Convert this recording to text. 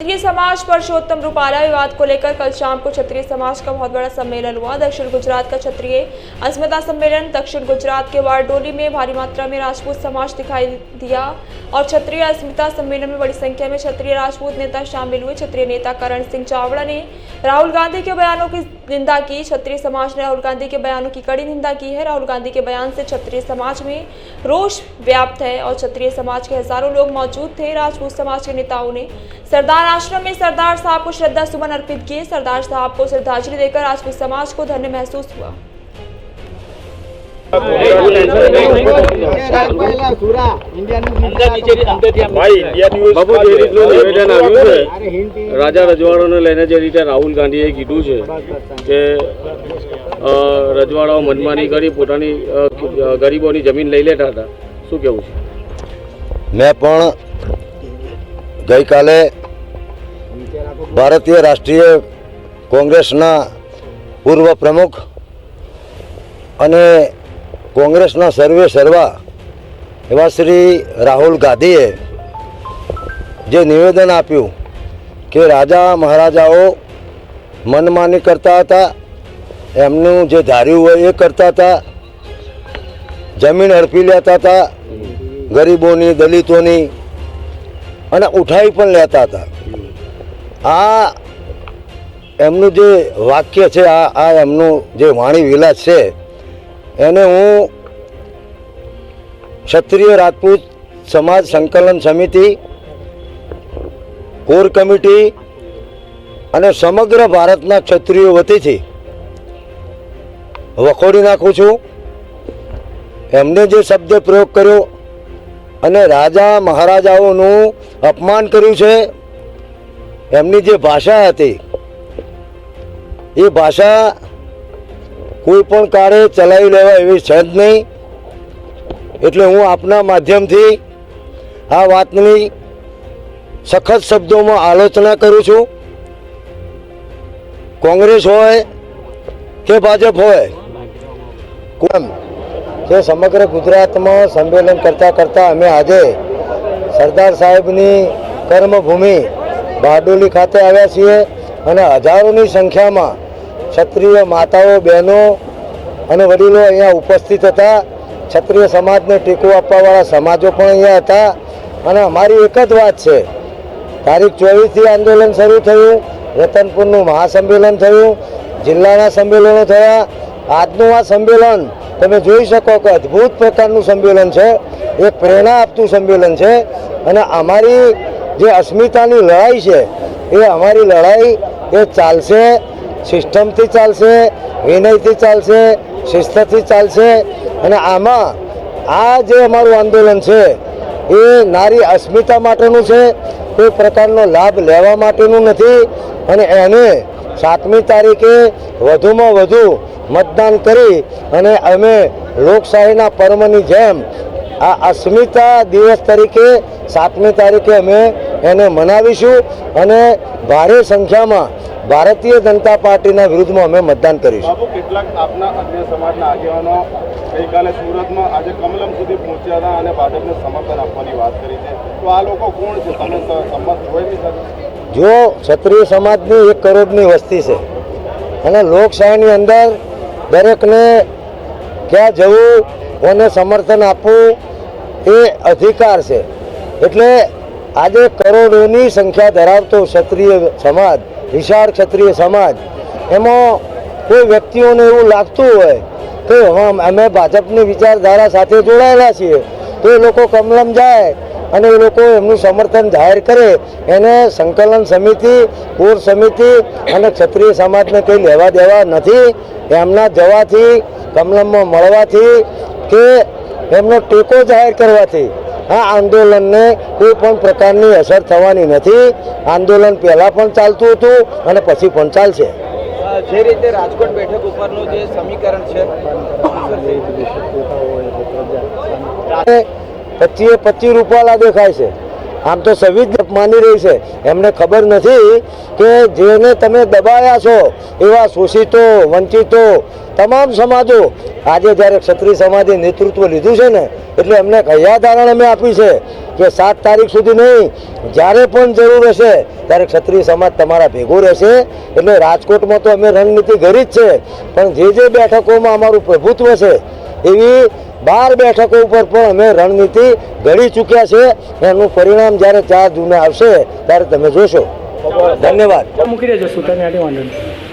क्षत्रिय समाज परषोत्तम रूपाला विवाद को लेकर कल शाम को क्षत्रिय समाज का बहुत बड़ा सम्मेलन हुआ। दक्षिण गुजरात का क्षत्रिय अस्मिता सम्मेलन दक्षिण गुजरात के बारडोली में भारी मात्रा में राजपूत समाज दिखाई दिया और क्षत्रिय अस्मिता सम्मेलन में बड़ी संख्या में क्षत्रिय राजपूत नेता शामिल हुए। क्षत्रिय नेता करण सिंह चावड़ा ने राहुल गांधी के बयानों की निंदा की। क्षत्रिय समाज ने राहुल गांधी के बयानों की कड़ी निंदा की है। राहुल गांधी के बयान से क्षत्रिय समाज में रोष व्याप्त है और क्षत्रिय समाज के हजारों लोग मौजूद थे। राजपूत समाज के नेताओं ने सरदार आश्रम में सरदार साहब को श्रद्धा सुमन अर्पित किए। सरदार साहब को श्रद्धांजलि देकर राजपूत समाज को धन्य महसूस हुआ। રાજા રજવાડાને લઈને જે રીતે રાહુલ ગાંધીએ કીધું છે કે રજવાડાઓ મનમાની કરી પોતાની ગરીબોની જમીન લઈ લેતા હતા, શું કહેવું છે? મેં પણ ગઈકાલે ભારતીય રાષ્ટ્રીય કોંગ્રેસના પૂર્વ પ્રમુખ અને કોંગ્રેસના સર્વે સર્વા એવા શ્રી રાહુલ ગાંધીએ જે નિવેદન આપ્યું કે રાજા મહારાજાઓ મનમાની કરતા હતા, એમનું જે ધાર્યું હોય એ કરતા હતા, જમીન હડપી લેતા હતા ગરીબોની, દલિતોની અને ઉઠાવી પણ લેતા હતા. આ એમનું જે વાક્ય છે, આ એમનું જે વાણી વિલાસ છે એને હું ક્ષત્રિય રાજપૂત સમાજ સંકલન સમિતિ, કોર કમિટી અને સમગ્ર ભારતના ક્ષત્રિયો વતીથી વખોડી નાખું છું. એમને જે શબ્દ પ્રયોગ કર્યો અને રાજા મહારાજાઓનું અપમાન કર્યું છે, એમની જે ભાષા હતી એ ભાષા કોઈ પણ કાળે ચલાવી લેવા એવી છે જ નહીં. એટલે હું આપના માધ્યમથી આ વાતની સખત શબ્દોમાં આલોચના કરું છું. કોંગ્રેસ હોય કે ભાજપ હોય, કે સમગ્ર ગુજરાતમાં સંમેલન કરતાં કરતાં અમે આજે સરદાર સાહેબની કર્મભૂમિ બારડોલી ખાતે આવ્યા છીએ અને હજારોની સંખ્યામાં ક્ષત્રિય માતાઓ, બહેનો અને વડીલો અહીંયા ઉપસ્થિત હતા. ક્ષત્રિય સમાજને ટેકો આપવાવાળા સમાજો પણ અહીંયા હતા અને અમારી એક જ વાત છે, તારીખ 24થી આંદોલન શરૂ થયું, રતનપુરનું મહાસંમેલન થયું, જિલ્લાના સંમેલનો થયા. આજનું આ સંમેલન તમે જોઈ શકો કે અદ્ભુત પ્રકારનું સંમેલન છે, એક પ્રેરણા આપતું સંમેલન છે અને અમારી જે અસ્મિતાની લડાઈ છે એ અમારી લડાઈ એ ચાલશે, સિસ્ટમથી ચાલશે, વિનયથી ચાલશે, શિસ્તથી ચાલશે. અને આમાં આ જે અમારું આંદોલન છે એ નારી અસ્મિતા માટેનું છે, કોઈ પ્રકારનો લાભ લેવા માટેનું નથી. અને એને 7મી તારીખે વધુમાં વધુ મતદાન કરી અને અમે લોકશાહીના પર્વની જેમ આ અસ્મિતા દિવસ તરીકે 7મી તારીખે અમે એને મનાવીશું અને ભારે સંખ્યામાં ભારતીય જનતા પાર્ટીના વિરુદ્ધમાં અમે મતદાન કરીશું. બાબુ, કેટલાક આપના અન્ય સમાજના આગેવાનો ગઈકાલે સુરતમાં આજે કમલમ સુધી પહોંચ્યા હતા અને ભાજપને સમર્થન આપવાની વાત કરી છે, તો આ લોકો કોણ છે? તમે સંમત જોઈ નહીં શકો? જો ક્ષત્રિય સમાજની 1 કરોડની વસ્તી છે અને લોકશાહીની અંદર દરેકને ક્યાં જવું, કોને સમર્થન આપવું એ અધિકાર છે. એટલે આજે કરોડોની સંખ્યા ધરાવતો ક્ષત્રિય સમાજ, વિશાળ ક્ષત્રિય સમાજ, એમાં કોઈ વ્યક્તિઓને એવું લાગતું હોય કે અમે ભાજપની વિચારધારા સાથે જોડાયેલા છીએ તો એ લોકો કમલમ જાય અને એ લોકો એમનું સમર્થન જાહેર કરે, એને સંકલન સમિતિ, કોર સમિતિ અને ક્ષત્રિય સમાજને કંઈ લેવા દેવા નથી. એમના જવાથી, કમલમમાં મળવાથી કે એમનો ટેકો જાહેર કરવાથી આ આંદોલનને કોઈ પણ પ્રકારની અસર થવાની નથી. આંદોલન પહેલાં પણ ચાલતું હતું અને પછી પણ ચાલશે. જે રીતે રાજકોટ બેઠક ઉપરનું જે સમીકરણ છે 25 રૂપિયા દેખાય છે. આમ તો સવિધ માની રહી છે, એમને ખબર નથી કે જેને તમે દબાયા છો એવા શોષિતો, વંચિતો તમામ સમાજો આજે જ્યારે ક્ષત્રિય સમાજે નેતૃત્વ લીધું છે ને એટલે એમને કયા ધારણ અમે આપી છે કે 7 તારીખ સુધી નહીં, જ્યારે પણ જરૂર હશે ત્યારે ક્ષત્રિય સમાજ તમારા ભેગો રહેશે. એટલે રાજકોટમાં તો અમે રણનીતિ ઘડી જ છે, પણ જે બેઠકોમાં અમારું પ્રભુત્વ છે એવી 12 બેઠકો ઉપર પણ અમે રણનીતિ ઘડી ચૂક્યા છે. એનું પરિણામ જ્યારે 4 જૂને આવશે ત્યારે તમે જોશો. ધન્યવાદ. મૂકી દેજો સુતાની આડી વાંધો નહીં.